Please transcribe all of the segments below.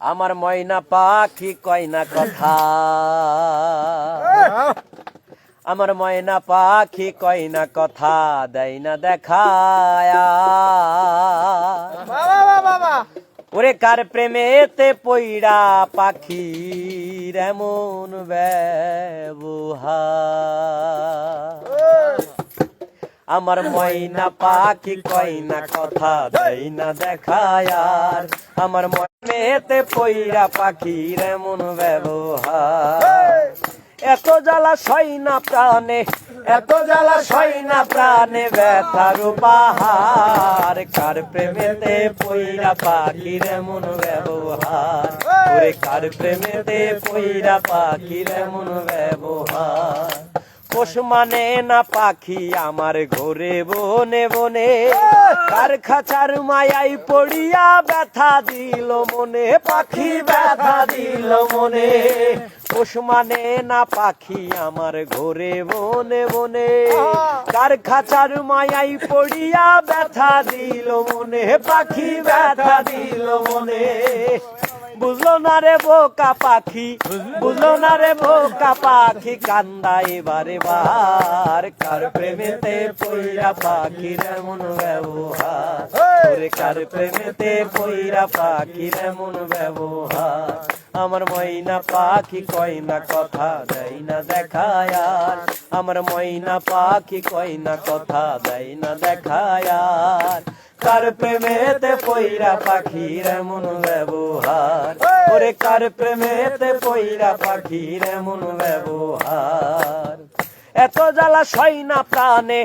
আমার ময়না পাখি কয় না কথা, আমার ময়না পাখি কয় না কথা, দেয় না দেখায়া। ওরে কার প্রেমেতে পইড়া পাখির এমন ব্যবহার। আমার ময়না পাখি কয় না কথা, দেয় না দেখায়ার। আমার মনেতে পইড়া পাখির এমন ব্যবহার। এত জ্বালা সয় না প্রাণে, এত জ্বালা সয় না প্রাণে ব্যথার পাহাড়। কার প্রেমেতে পইড়া পাখির এমন ব্যবহার, ওরে কার প্রেমেতে পইড়া পাখির এমন ব্যবহার। পোষ মানে না পাখি আমার ঘরে বনে বনে, কার খাঁচার মায়াই পড়িয়া ব্যথা দিল মনে, পাখি ব্যথা দিল মনে। পোষ মানে না পাখি আমার ঘরে বনে বনে, কার খাঁচার মায়াই পড়িয়া ব্যথা দিল মনে, পাখি ব্যথা দিল মনে। বুঝলো না রে বোকা পাখি, বুঝলো না রে বোকা পাখি, কান্দা এবার বার। কার প্রেমেতে পইড়া পাখির এমন ব্যবহার, ওরে কার প্রেমেতে পইড়া পাখির এমন ব্যবহার। আমার ময়না পাখি কয় না কথা, দেয় না দেখায়ার। আমার ময়না পাখি কয় না কথা, দেয় না দেখায়ার। কার প্রেমেতে পইড়া পাখির এমন ব্যবহার, ওরে কার প্রেমেতে পইড়া পাখির এমন ব্যবহার। এত জ্বালা সয় না প্রাণে,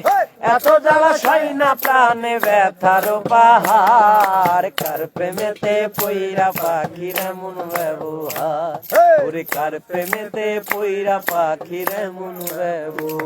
এত জ্বালা সয় না প্রাণে ব্যথার পাহাড়। কার প্রেমেতে পইড়া পাখির এমন ব্যবহার, ওরে কার প্রেমেতে পইড়া পাখির এমন ব্যবহার।